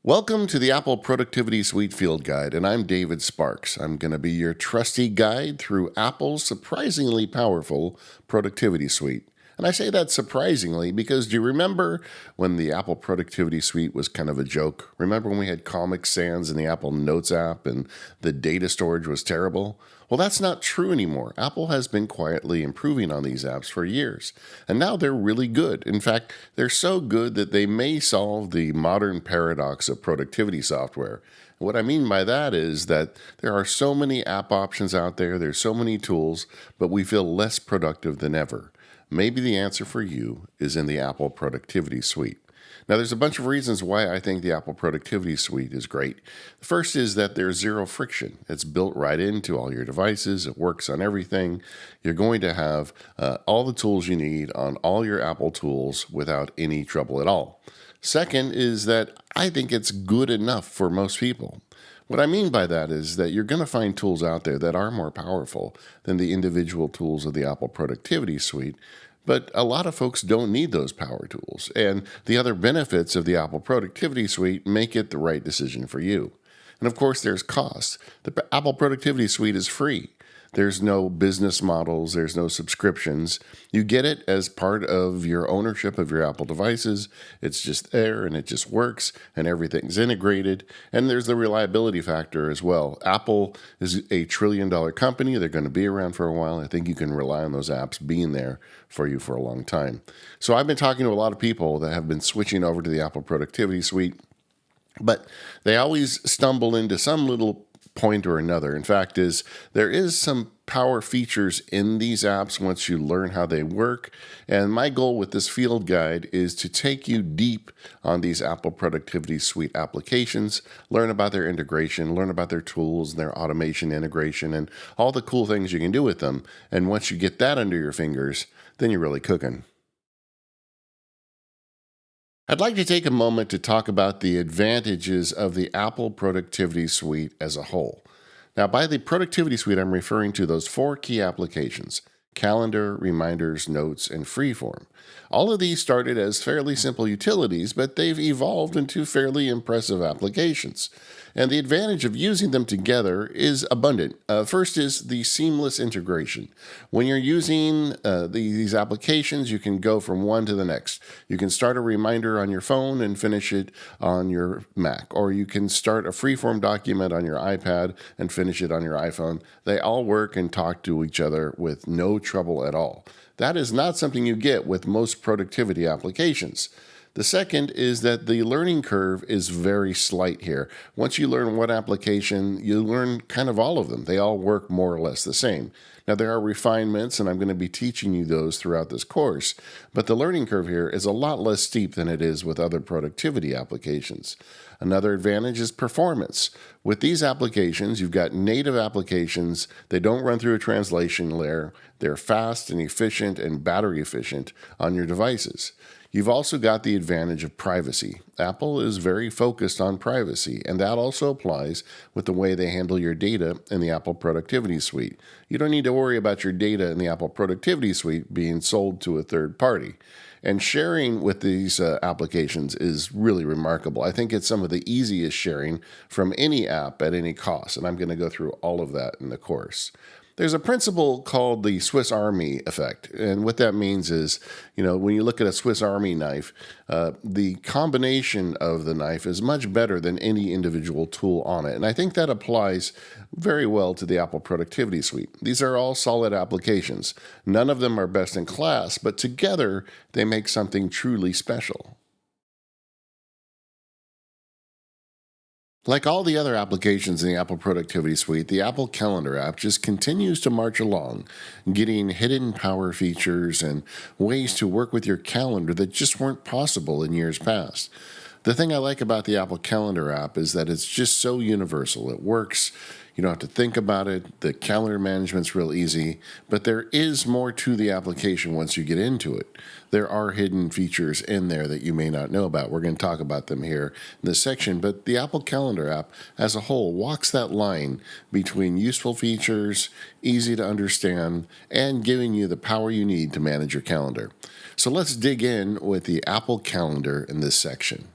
Welcome to the Apple Productivity Suite Field Guide, and I'm David Sparks. I'm going to be your trusty guide through Apple's surprisingly powerful productivity suite. And I say that surprisingly because do you remember when the Apple Productivity Suite was kind of a joke? Remember when we had Comic Sans in the Apple Notes app and the data storage was terrible? Well, that's not true anymore. Apple has been quietly improving on these apps for years, and now they're really good. In fact, they're so good that they may solve the modern paradox of productivity software. What I mean by that is that there are so many app options out there, there's so many tools, but we feel less productive than ever. Maybe the answer for you is in the Apple Productivity Suite. Now, there's a bunch of reasons why I think the Apple Productivity Suite is great. The first is that there's zero friction. It's built right into all your devices. It works on everything. You're going to have all the tools you need on all your Apple tools without any trouble at all. Second is that I think it's good enough for most people. What I mean by that is that you're going to find tools out there that are more powerful than the individual tools of the Apple Productivity Suite, but a lot of folks don't need those power tools, and the other benefits of the Apple Productivity Suite make it the right decision for you. And of course, there's cost. The Apple Productivity Suite is free. There's no business models, there's no subscriptions. You get it as part of your ownership of your Apple devices. It's just there and it just works and everything's integrated. And there's the reliability factor as well. Apple is a $1 trillion company. They're going to be around for a while. I think you can rely on those apps being there for you for a long time. So I've been talking to a lot of people that have been switching over to the Apple Productivity Suite, but they always stumble into some little point or another. In fact, there is some power features in these apps once you learn how they work. And my goal with this field guide is to take you deep on these Apple Productivity Suite applications, learn about their integration, learn about their tools, their automation integration, and all the cool things you can do with them. And once you get that under your fingers, then you're really cooking. I'd like to take a moment to talk about the advantages of the Apple Productivity Suite as a whole. Now, by the Productivity Suite, I'm referring to those four key applications: Calendar, Reminders, Notes, and Freeform. All of these started as fairly simple utilities, but they've evolved into fairly impressive applications. And the advantage of using them together is abundant. First is the seamless integration. When you're using these applications, you can go from one to the next. You can start a reminder on your phone and finish it on your Mac, or you can start a Freeform document on your iPad and finish it on your iPhone. They all work and talk to each other with no trouble at all. That is not something you get with most productivity applications. The second is that the learning curve is very slight here. Once you learn one application, you learn kind of all of them. They all work more or less the same. Now, there are refinements, and I'm going to be teaching you those throughout this course, but the learning curve here is a lot less steep than it is with other productivity applications. Another advantage is performance. With these applications, you've got native applications. They don't run through a translation layer. They're fast and efficient and battery efficient on your devices. You've also got the advantage of privacy. Apple is very focused on privacy, and that also applies with the way they handle your data in the Apple Productivity Suite. You don't need to worry about your data in the Apple Productivity Suite being sold to a third party. And sharing with these applications is really remarkable. I think it's some of the easiest sharing from any app at any cost, and I'm going to go through all of that in the course. There's a principle called the Swiss Army effect. And what that means is, when you look at a Swiss Army knife, the combination of the knife is much better than any individual tool on it. And I think that applies very well to the Apple Productivity Suite. These are all solid applications. None of them are best in class, but together they make something truly special. Like all the other applications in the Apple Productivity Suite, the Apple Calendar app just continues to march along, getting hidden power features and ways to work with your calendar that just weren't possible in years past. The thing I like about the Apple Calendar app is that it's just so universal. It works. You don't have to think about it. The calendar management's real easy, but there is more to the application once you get into it. There are hidden features in there that you may not know about. We're going to talk about them here in this section, but the Apple Calendar app as a whole walks that line between useful features, easy to understand, and giving you the power you need to manage your calendar. So let's dig in with the Apple Calendar in this section.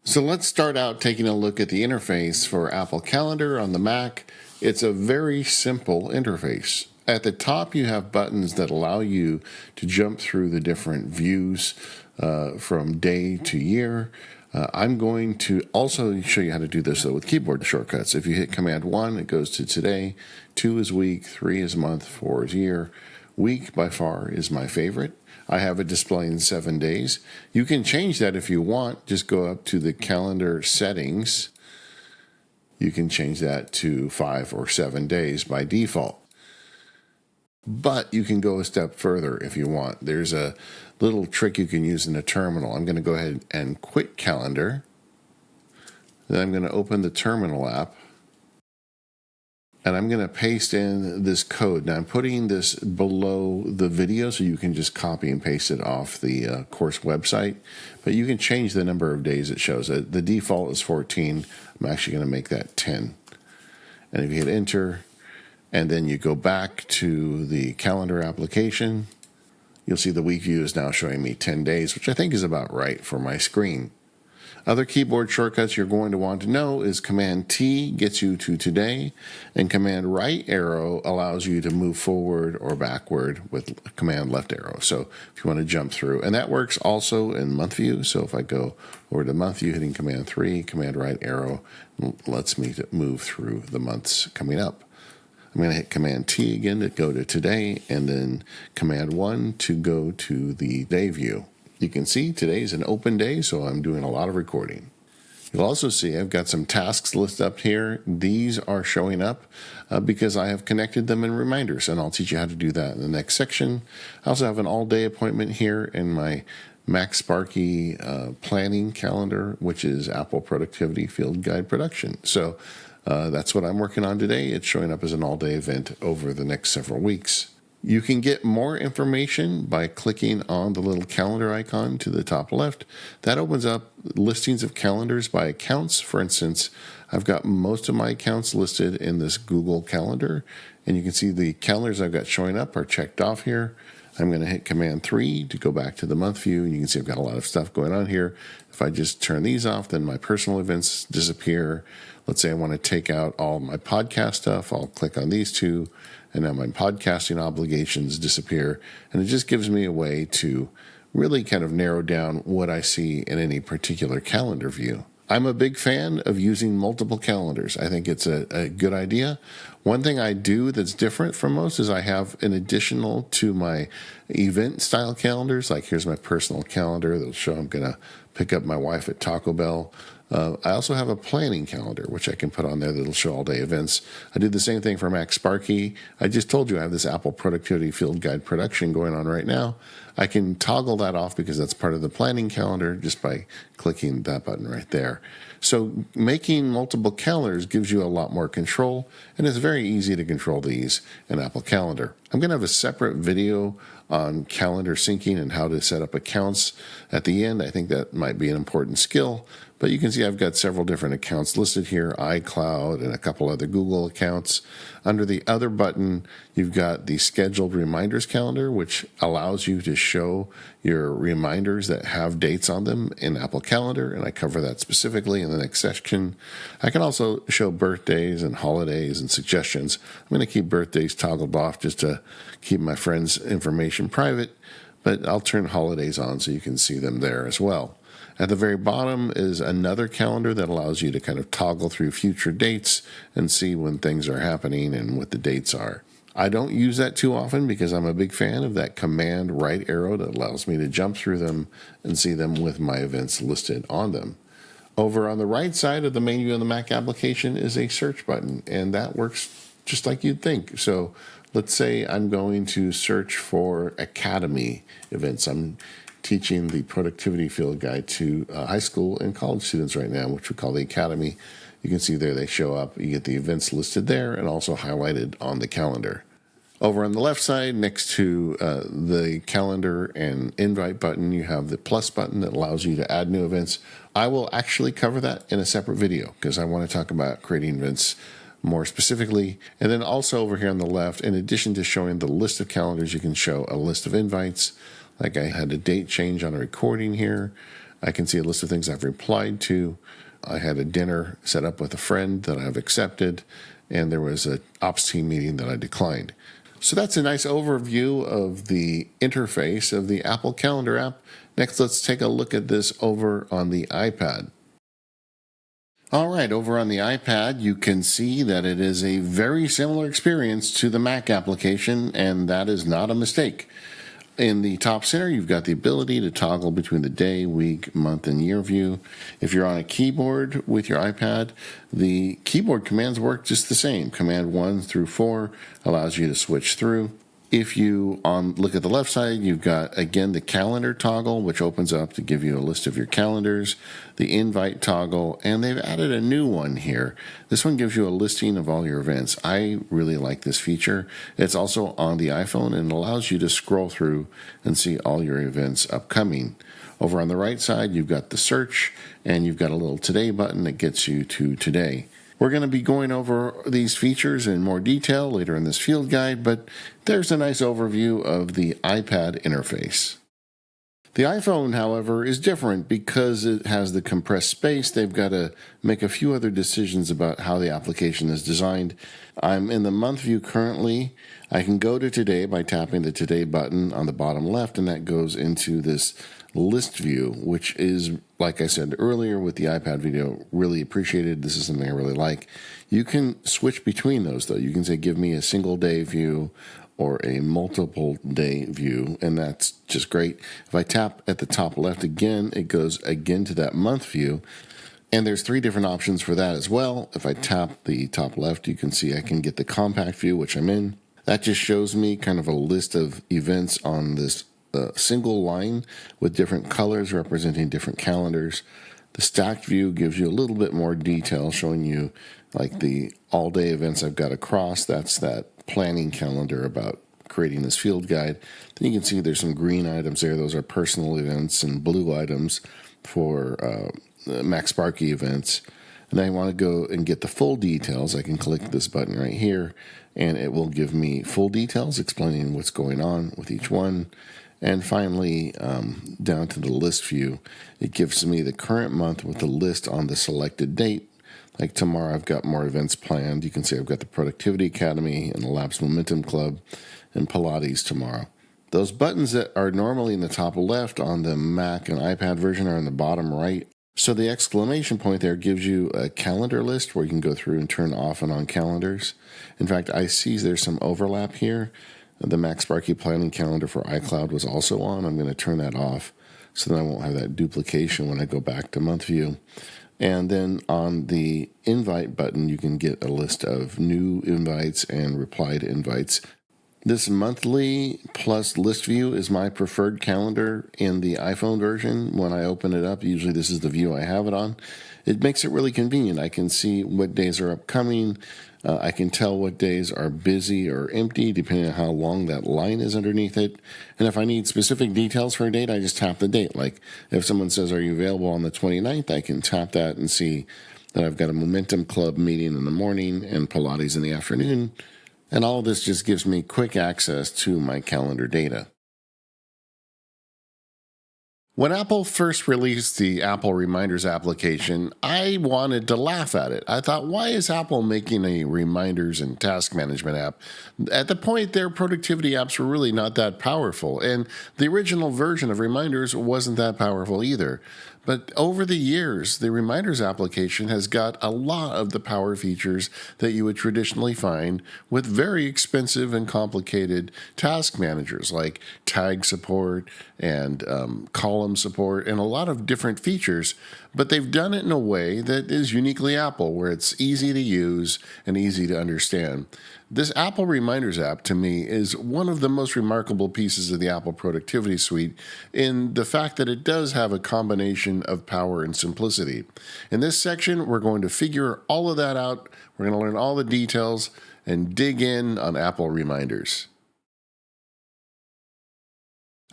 So let's start out taking a look at the interface for Apple Calendar on the Mac. It's a very simple interface. At the top, you have buttons that allow you to jump through the different views from day to year. I'm going to also show you how to do this with keyboard shortcuts. If you hit Command 1, it goes to today, 2 is week, 3 is month, 4 is year. Week, by far, is my favorite. I have it displaying 7 days. You can change that if you want. Just go up to the calendar settings. You can change that to 5 or 7 days by default. But you can go a step further if you want. There's a little trick you can use in the terminal. I'm going to go ahead and quit calendar. Then I'm going to open the terminal app. And I'm going to paste in this code. Now I'm putting this below the video so you can just copy and paste it off the course website. But you can change the number of days it shows. The default is 14. I'm actually going to make that 10. And if you hit enter, and then you go back to the calendar application, you'll see the week view is now showing me 10 days, which I think is about right for my screen. Other keyboard shortcuts you're going to want to know is Command T gets you to today, and Command right arrow allows you to move forward or backward with Command left arrow. So if you want to jump through, and that works also in month view. So if I go over to month view, hitting Command 3, Command right arrow lets me to move through the months coming up. I'm going to hit Command T again to go to today, and then Command 1 to go to the day view. You can see today's an open day, so I'm doing a lot of recording. You'll also see I've got some tasks listed up here. These are showing up because I have connected them in reminders, and I'll teach you how to do that in the next section. I also have an all-day appointment here in my MacSparky planning calendar, which is Apple Productivity Field Guide Production. So that's what I'm working on today. It's showing up as an all-day event over the next several weeks. You can get more information by clicking on the little calendar icon to the top left. That opens up listings of calendars by accounts. For instance, I've got most of my accounts listed in this Google Calendar, and you can see the calendars I've got showing up are checked off here. I'm going to hit Command 3 to go back to the month view, and you can see I've got a lot of stuff going on here. If I just turn these off, then my personal events disappear. Let's say I want to take out all my podcast stuff. I'll click on these two, and now my podcasting obligations disappear. And it just gives me a way to really kind of narrow down what I see in any particular calendar view. I'm a big fan of using multiple calendars. I think it's a good idea. One thing I do that's different from most is I have an additional to my event style calendars. Like here's my personal calendar that'll show I'm going to pick up my wife at Taco Bell. I also have a planning calendar, which I can put on there that'll show all-day events. I do the same thing for MacSparky. I just told you I have this Apple Productivity Field Guide production going on right now. I can toggle that off because that's part of the planning calendar just by clicking that button right there. So making multiple calendars gives you a lot more control, and it's very easy to control these in Apple Calendar. I'm going to have a separate video on calendar syncing and how to set up accounts at the end. I think that might be an important skill. But you can see I've got several different accounts listed here, iCloud and a couple other Google accounts. Under the other button, you've got the scheduled reminders calendar, which allows you to show your reminders that have dates on them in Apple Calendar, and I cover that specifically in the next section. I can also show birthdays and holidays and suggestions. I'm going to keep birthdays toggled off just to keep my friends' information private, but I'll turn holidays on so you can see them there as well. At the very bottom is another calendar that allows you to kind of toggle through future dates and see when things are happening and what the dates are. I don't use that too often because I'm a big fan of that command right arrow that allows me to jump through them and see them with my events listed on them. Over on the right side of the main view of the Mac application is a search button, and that works just like you'd think. So let's say I'm going to search for Academy events. I'm teaching the productivity field guide to high school and college students right now, which we call the Academy. You can see there they show up. You get the events listed there and also highlighted on the calendar. Over on the left side, next to the calendar and invite button, you have the plus button that allows you to add new events. I will actually cover that in a separate video because I want to talk about creating events more specifically. And then also over here on the left, in addition to showing the list of calendars, you can show a list of invites. Like I had a date change on a recording here. I can see a list of things I've replied to. I had a dinner set up with a friend that I've accepted, and there was an ops team meeting that I declined. So that's a nice overview of the interface of the Apple Calendar app. Next, let's take a look at this over on the iPad. All right, over on the iPad, you can see that it is a very similar experience to the Mac application, and that is not a mistake. In the top center, you've got the ability to toggle between the day, week, month, and year view. If you're on a keyboard with your iPad, the keyboard commands work just the same. Command 1 through 4 allows you to switch through. If you look at the left side, you've got, again, the calendar toggle, which opens up to give you a list of your calendars, the invite toggle, and they've added a new one here. This one gives you a listing of all your events. I really like this feature. It's also on the iPhone and allows you to scroll through and see all your events upcoming. Over on the right side, you've got the search, and you've got a little today button that gets you to today. We're going to be going over these features in more detail later in this field guide, but there's a nice overview of the iPad interface. The iPhone, however, is different because it has the compressed space. They've got to make a few other decisions about how the application is designed. I'm in the month view currently. I can go to today by tapping the today button on the bottom left, and that goes into this list view, which is, like I said earlier with the iPad video, really appreciated. This is something I really like. You can switch between those, though. You can say, give me a single day view or a multiple day view, and that's just great. If I tap at the top left again, it goes again to that month view, and there's 3 different options for that as well. If I tap the top left, you can see I can get the compact view, which I'm in. That just shows me kind of a list of events on this single line with different colors representing different calendars. The stacked view gives you a little bit more detail, showing you like the all-day events I've got across. That's that planning calendar about creating this field guide. Then you can see there's some green items there. Those are personal events, and blue items for MacSparky events. And I want to go and get the full details. I can click this button right here, and it will give me full details explaining what's going on with each one. And finally, down to the list view, it gives me the current month with the list on the selected date. Like tomorrow, I've got more events planned. You can see I've got the Productivity Academy and the Labs Momentum Club and Pilates tomorrow. Those buttons that are normally in the top left on the Mac and iPad version are in the bottom right. So the exclamation point there gives you a calendar list where you can go through and turn off and on calendars. In fact, I see there's some overlap here. The MacSparky planning calendar for iCloud was also on. I'm going to turn that off so then I won't have that duplication when I go back to month view. And then on the invite button, you can get a list of new invites and replied invites. This monthly plus list view is my preferred calendar in the iPhone version. When I open it up, usually this is the view I have it on. It makes it really convenient. I can see what days are upcoming. I can tell what days are busy or empty, depending on how long that line is underneath it. And if I need specific details for a date, I just tap the date. Like if someone says, are you available on the 29th? I can tap that and see that I've got a Momentum Club meeting in the morning and Pilates in the afternoon. And all of this just gives me quick access to my calendar data. When Apple first released the Apple Reminders application, I wanted to laugh at it. I thought, why is Apple making a reminders and task management app? At the point, their productivity apps were really not that powerful, and the original version of Reminders wasn't that powerful either. But over the years, the Reminders application has got a lot of the power features that you would traditionally find with very expensive and complicated task managers like tag support and column support and a lot of different features. But they've done it in a way that is uniquely Apple, where it's easy to use and easy to understand. This Apple Reminders app, to me, is one of the most remarkable pieces of the Apple Productivity Suite in the fact that it does have a combination of power and simplicity. In this section, we're going to figure all of that out. We're going to learn all the details and dig in on Apple Reminders.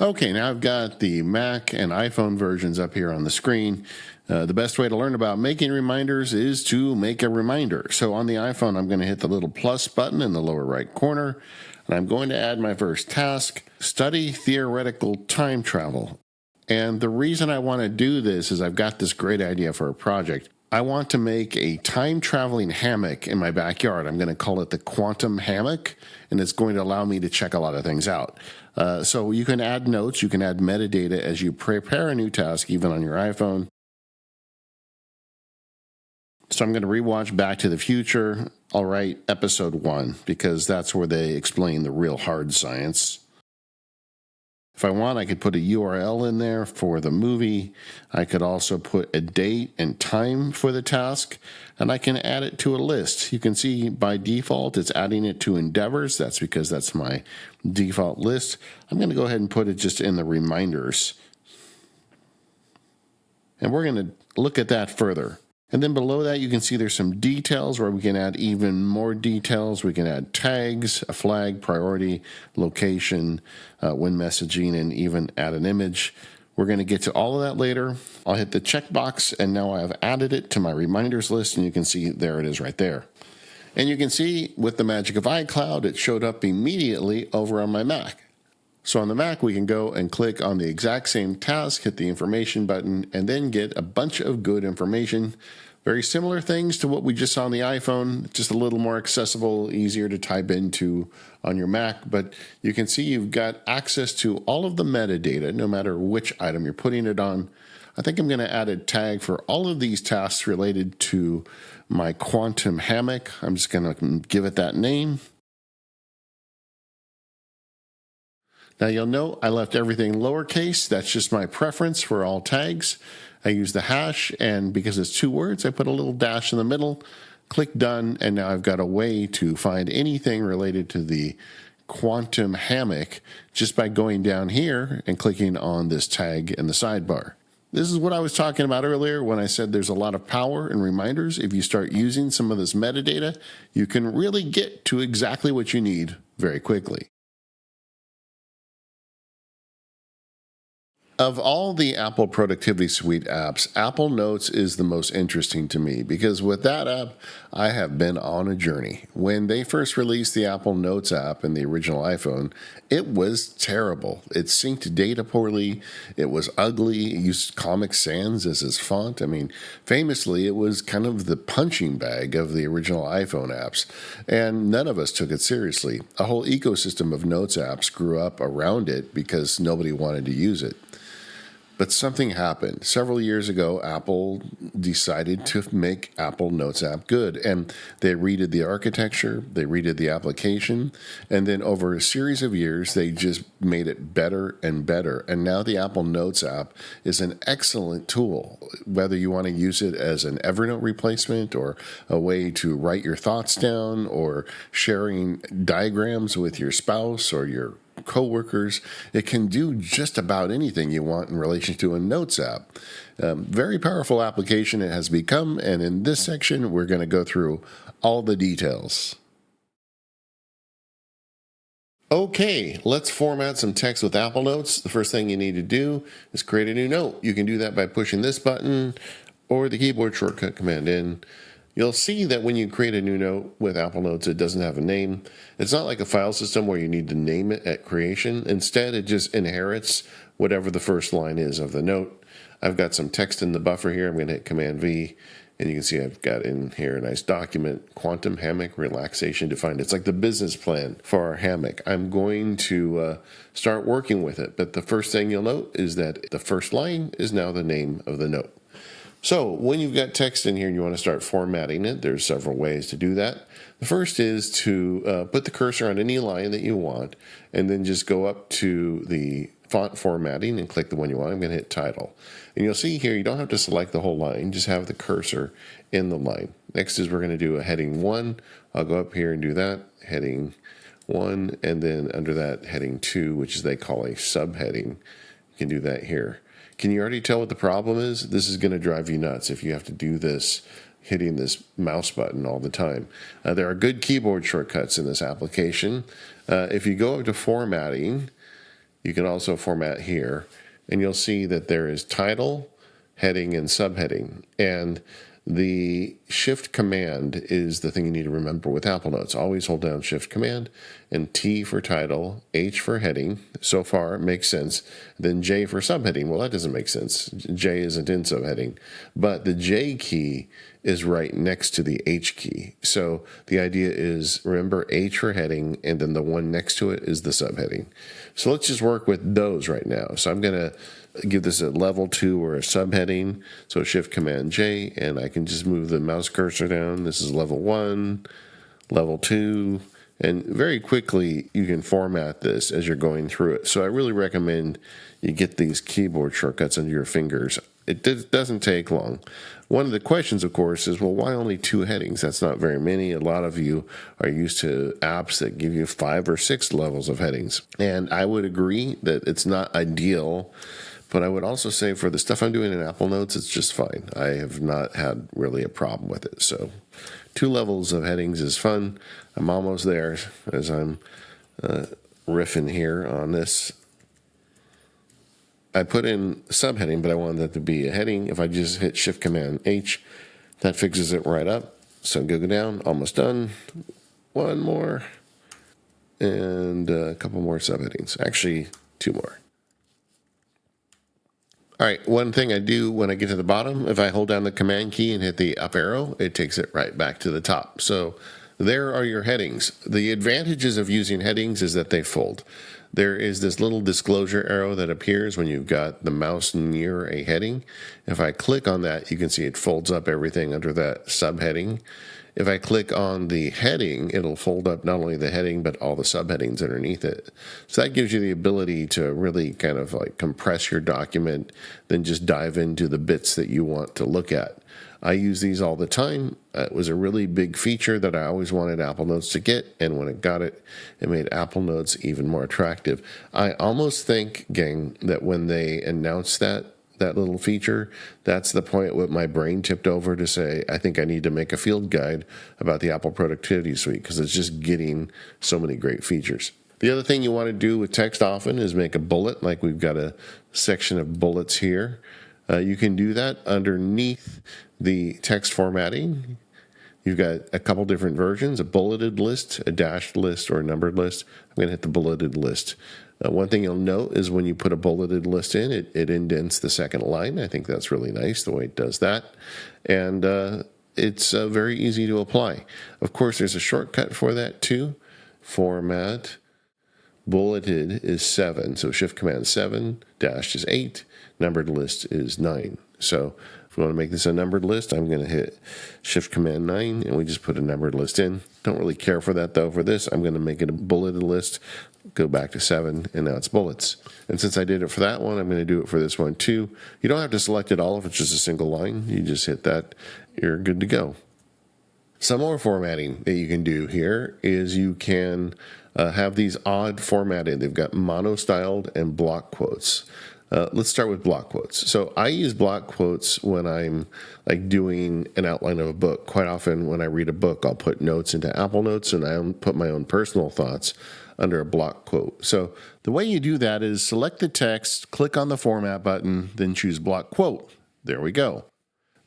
Okay, now I've got the Mac and iPhone versions up here on the screen. The best way to learn about making reminders is to make a reminder. So on the iPhone, I'm going to hit the little plus button in the lower right corner, and I'm going to add my first task, study theoretical time travel. And the reason I want to do this is I've got this great idea for a project. I want to make a time-traveling hammock in my backyard. I'm going to call it the quantum hammock, and it's going to allow me to check a lot of things out. So you can add notes, you can add metadata as you prepare a new task, even on your iPhone. So I'm going to rewatch Back to the Future. I'll write episode 1 because that's where they explain the real hard science. If I want, I could put a URL in there for the movie. I could also put a date and time for the task, and I can add it to a list. You can see by default it's adding it to endeavors. That's because that's my default list. I'm going to go ahead and put it just in the reminders. And we're going to look at that further. And then below that, you can see there's some details where we can add even more details. We can add tags, a flag, priority, location, when messaging, and even add an image. We're going to get to all of that later. I'll hit the checkbox, and now I've added it to my reminders list, and you can see there it is right there. And you can see with the magic of iCloud, it showed up immediately over on my Mac. So on the Mac, we can go and click on the exact same task, hit the information button, and then get a bunch of good information. Very similar things to what we just saw on the iPhone, just a little more accessible, easier to type into on your Mac. But you can see you've got access to all of the metadata, no matter which item you're putting it on. I think I'm going to add a tag for all of these tasks related to my quantum hammock. I'm just going to give it that name. Now you'll note I left everything lowercase. That's just my preference for all tags. I use the hash, and because it's 2 words, I put a little dash in the middle, click done, and now I've got a way to find anything related to the quantum hammock just by going down here and clicking on this tag in the sidebar. This is what I was talking about earlier when I said there's a lot of power in reminders. If you start using some of this metadata, you can really get to exactly what you need very quickly. Of all the Apple Productivity Suite apps, Apple Notes is the most interesting to me because with that app, I have been on a journey. When they first released the Apple Notes app in the original iPhone, it was terrible. It synced data poorly, it was ugly, it used Comic Sans as its font. I mean, famously, it was kind of the punching bag of the original iPhone apps, and none of us took it seriously. A whole ecosystem of Notes apps grew up around it because nobody wanted to use it. But something happened. Several years ago, Apple decided to make Apple Notes app good. And they redid the architecture, they redid the application, and then over a series of years, they just made it better and better. And now the Apple Notes app is an excellent tool, whether you want to use it as an Evernote replacement or a way to write your thoughts down or sharing diagrams with your spouse or your coworkers. It can do just about anything you want in relation to a Notes app. Very powerful application it has become, and in this section, we're going to go through all the details. Okay, let's format some text with Apple Notes. The first thing you need to do is create a new note. You can do that by pushing this button or the keyboard shortcut Command N. You'll see that when you create a new note with Apple Notes, it doesn't have a name. It's not like a file system where you need to name it at creation. Instead, it just inherits whatever the first line is of the note. I've got some text in the buffer here. I'm going to hit Command V, and you can see I've got in here a nice document, Quantum Hammock Relaxation Defined. It's like the business plan for our hammock. I'm going to start working with it, but the first thing you'll note is that the first line is now the name of the note. So when you've got text in here and you want to start formatting it, there's several ways to do that. The first is to put the cursor on any line that you want and then just go up to the font formatting and click the one you want. I'm going to hit title. And you'll see here you don't have to select the whole line, just have the cursor in the line. Next is we're going to do a heading 1. I'll go up here and do that, heading 1, and then under that heading 2, which they call a subheading. You can do that here. Can you already tell what the problem is? This is going to drive you nuts if you have to do this hitting this mouse button all the time. There are good keyboard shortcuts in this application. If you go up to formatting, you can also format here, and you'll see that there is title, heading, and subheading. And The Shift Command is the thing you need to remember with Apple Notes. Always hold down Shift Command and T for title, H for heading. So far, it makes sense. Then J for subheading. Well, that doesn't make sense. J isn't in subheading. But the J key is right next to the H key. So the idea is, remember H for heading, and then the one next to it is the subheading. So let's just work with those right now. So I'm going to give this a level 2 or a subheading. So Shift Command J, and I can just move the mouse cursor down. This is level 1, level 2, and very quickly you can format this as you're going through it. So I really recommend you get these keyboard shortcuts under your fingers. It doesn't take long. One of the questions, of course, is, well, why only 2 headings? That's not very many. A lot of you are used to apps that give you 5 or 6 levels of headings. And I would agree that it's not ideal, but I would also say for the stuff I'm doing in Apple Notes, it's just fine. I have not had really a problem with it. So 2 levels of headings is fun. I'm almost there as I'm riffing here on this. I put in subheading, but I wanted that to be a heading. If I just hit Shift Command H, that fixes it right up. So go down, almost done. One more, and a couple more subheadings. Actually, 2 more. All right, one thing I do when I get to the bottom, if I hold down the Command key and hit the up arrow, it takes it right back to the top. So there are your headings. The advantages of using headings is that they fold. There is this little disclosure arrow that appears when you've got the mouse near a heading. If I click on that, you can see it folds up everything under that subheading. If I click on the heading, it'll fold up not only the heading, but all the subheadings underneath it. So that gives you the ability to really kind of like compress your document, then just dive into the bits that you want to look at. I use these all the time. It was a really big feature that I always wanted Apple Notes to get, and when it got it, it made Apple Notes even more attractive. I almost think, gang, that when they announced that little feature, that's the point where my brain tipped over to say, I think I need to make a field guide about the Apple Productivity Suite, because it's just getting so many great features. The other thing you want to do with text often is make a bullet, like we've got a section of bullets here. You can do that underneath the text formatting. You've got a couple different versions, a bulleted list, a dashed list, or a numbered list. I'm going to hit the bulleted list. One thing you'll note is when you put a bulleted list in, it indents the second line. I think that's really nice, the way it does that. And it's very easy to apply. Of course, there's a shortcut for that too. Format, bulleted is 7. So Shift Command 7, dashed is 8, numbered list is 9. So if we want to make this a numbered list, I'm going to hit Shift Command 9, and we just put a numbered list in. Don't really care for that, though. For this, I'm going to make it a bulleted list, go back to 7, and now it's bullets. And since I did it for that one, I'm going to do it for this one, too. You don't have to select it all if it's just a single line. You just hit that. You're good to go. Some more formatting that you can do here is you can have these odd formatted. They've got mono-styled and block quotes. Let's start with block quotes. So I use block quotes when I'm like doing an outline of a book. Quite often when I read a book, I'll put notes into Apple Notes, and I'll put my own personal thoughts under a block quote. So the way you do that is select the text, click on the format button, then choose block quote. There we go.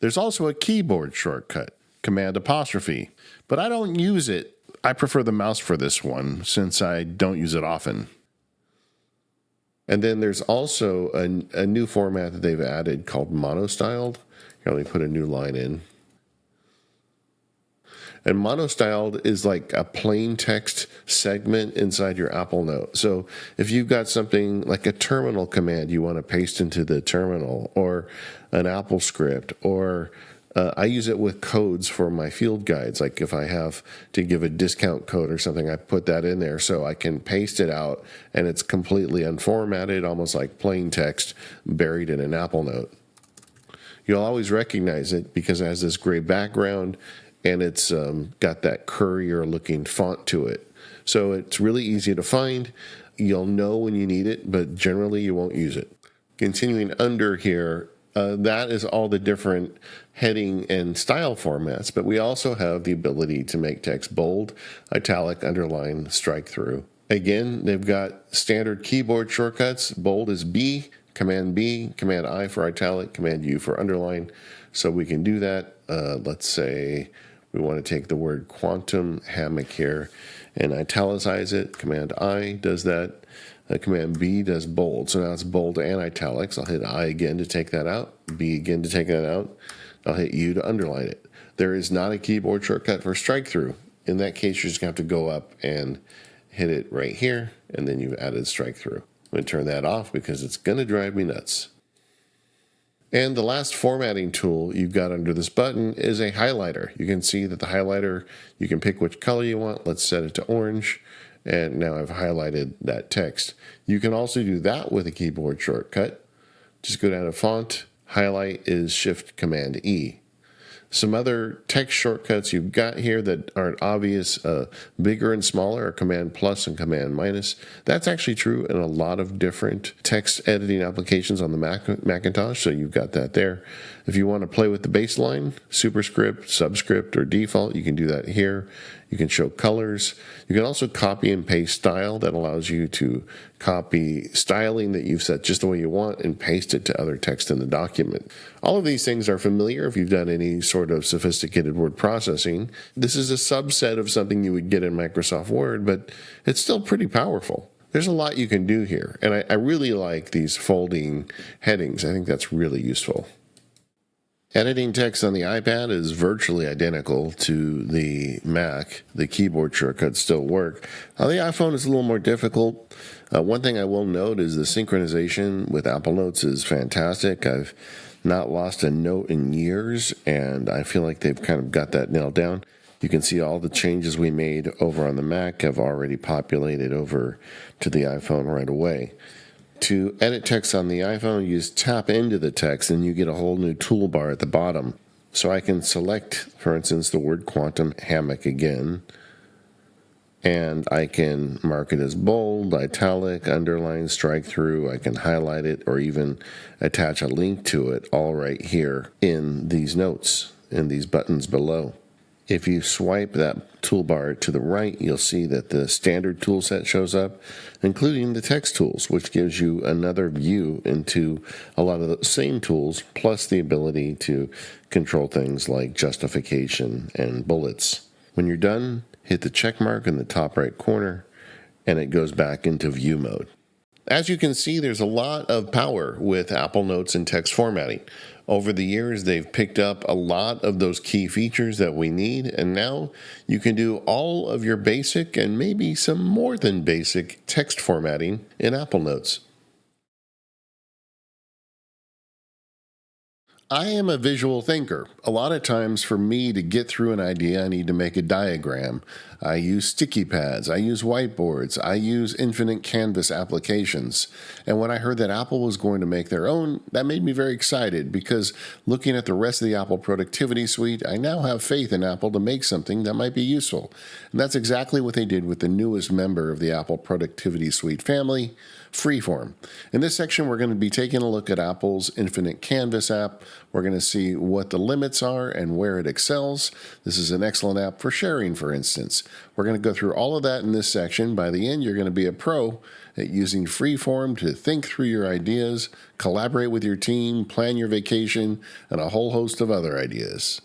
There's also a keyboard shortcut, Command apostrophe, but I don't use it. I prefer the mouse for this one since I don't use it often. And then there's also a new format that they've added called mono-styled. Here, let me put a new line in. And mono-styled is like a plain text segment inside your Apple Note. So if you've got something like a terminal command you want to paste into the terminal, or an Apple script, or I use it with codes for my field guides. Like if I have to give a discount code or something, I put that in there so I can paste it out and it's completely unformatted, almost like plain text buried in an Apple Note. You'll always recognize it because it has this gray background and it's got that courier looking font to it. So it's really easy to find. You'll know when you need it, but generally you won't use it. Continuing under here, that is all the different heading and style formats, but we also have the ability to make text bold, italic, underline, strike through, Again, they've got standard keyboard shortcuts. Bold is B, Command I for italic, Command U for underline. So we can do that. Let's say we want to take the word quantum hammock here and italicize it. Command I does that. Command B does bold. So now it's bold and italics. I'll hit I again to take that out, B again to take that out. I'll hit U to underline it. There is not a keyboard shortcut for strike through. In that case, you're just going to have to go up and hit it right here, and then you've added strike through. I'm going to turn that off because it's going to drive me nuts. And the last formatting tool you've got under this button is a highlighter. You can see that the highlighter, you can pick which color you want. Let's set it to orange. And now I've highlighted that text. You can also do that with a keyboard shortcut. Just go down to Font. Highlight is Shift Command E. Some other text shortcuts you've got here that aren't obvious, bigger and smaller, are Command plus and Command minus. That's actually true in a lot of different text editing applications on the Macintosh, so you've got that there. If you want to play with the baseline, superscript, subscript, or default, you can do that here. You can show colors. You can also copy and paste style. That allows you to copy styling that you've set just the way you want and paste it to other text in the document. All of these things are familiar if you've done any sort of sophisticated word processing. This is a subset of something you would get in Microsoft Word, but it's still pretty powerful. There's a lot you can do here, and I really like these folding headings. I think that's really useful. Editing text on the iPad is virtually identical to the Mac. The keyboard shortcuts still work. On the iPhone, it's a little more difficult. One thing I will note is the synchronization with Apple Notes is fantastic. I've not lost a note in years, and I feel like they've kind of got that nailed down. You can see all the changes we made over on the Mac have already populated over to the iPhone right away. To edit text on the iPhone, you just tap into the text and you get a whole new toolbar at the bottom. So I can select, for instance, the word quantum hammock again, and I can mark it as bold, italic, underline, strike through. I can highlight it or even attach a link to it all right here in these notes, in these buttons below. If you swipe that toolbar to the right, you'll see that the standard tool set shows up, including the text tools, which gives you another view into a lot of the same tools, plus the ability to control things like justification and bullets. When you're done, hit the check mark in the top right corner, and it goes back into view mode. As you can see, there's a lot of power with Apple Notes and text formatting. Over the years, they've picked up a lot of those key features that we need, and now you can do all of your basic and maybe some more than basic text formatting in Apple Notes. I am a visual thinker. A lot of times for me to get through an idea, I need to make a diagram. I use sticky pads. I use whiteboards. I use infinite canvas applications. And when I heard that Apple was going to make their own, that made me very excited because looking at the rest of the Apple productivity suite, I now have faith in Apple to make something that might be useful. And that's exactly what they did with the newest member of the Apple productivity suite family, Freeform. In this section, we're going to be taking a look at Apple's Infinite Canvas app. We're going to see what the limits are and where it excels. This is an excellent app for sharing, for instance. We're going to go through all of that in this section. By the end, you're going to be a pro at using Freeform to think through your ideas, collaborate with your team, plan your vacation, and a whole host of other ideas.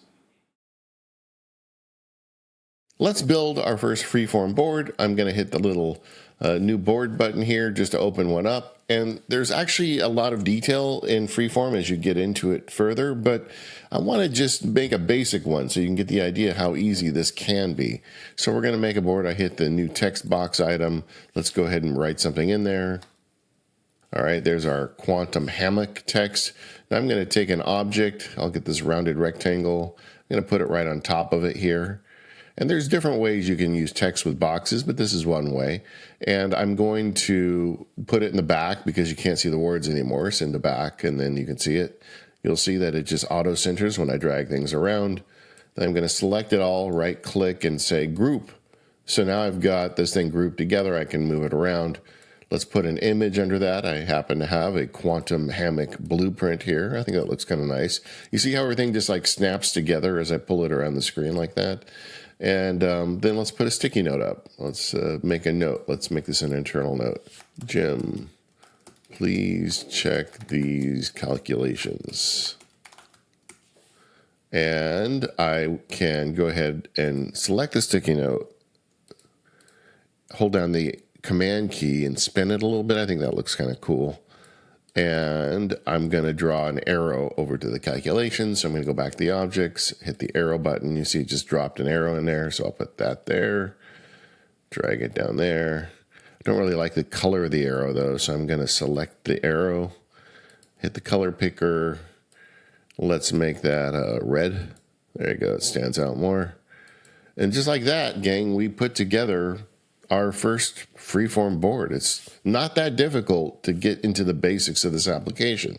Let's build our first Freeform board. I'm going to hit the little new board button here just to open one up. And there's actually a lot of detail in Freeform as you get into it further, but I want to just make a basic one so you can get the idea how easy this can be. So we're going to make a board. I hit the new text box item. Let's go ahead and write something in there. All right, there's our quantum hammock text. Now I'm going to take an object. I'll get this rounded rectangle. I'm going to put it right on top of it here. And there's different ways you can use text with boxes, but this is one way. And I'm going to put it in the back because you can't see the words anymore. It's in the back, and then you can see it. You'll see that it just auto-centers when I drag things around. Then I'm going to select it all, right-click, and say Group. So now I've got this thing grouped together. I can move it around. Let's put an image under that. I happen to have a quantum hammock blueprint here. I think that looks kind of nice. You see how everything just like snaps together as I pull it around the screen like that? And then let's put a sticky note up. Let's make a note. Let's make this an internal note. Jim, please check these calculations. And I can go ahead and select the sticky note, hold down the command key and spin it a little bit. I think that looks kind of cool. And I'm going to draw an arrow over to the calculations. So I'm going to go back to the objects, hit the arrow button. You see it just dropped an arrow in there. So I'll put that there, drag it down there. I don't really like the color of the arrow though. So I'm going to select the arrow, hit the color picker. Let's make that red. There you go. It stands out more. And just like that, gang, we put together our first Freeform board. It's not that difficult to get into the basics of this application.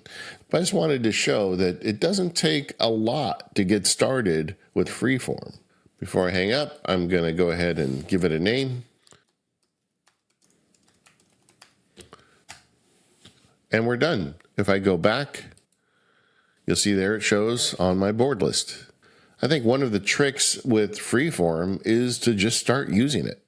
But I just wanted to show that it doesn't take a lot to get started with Freeform. Before I hang up, I'm going to go ahead and give it a name. And we're done. If I go back, you'll see there it shows on my board list. I think one of the tricks with Freeform is to just start using it.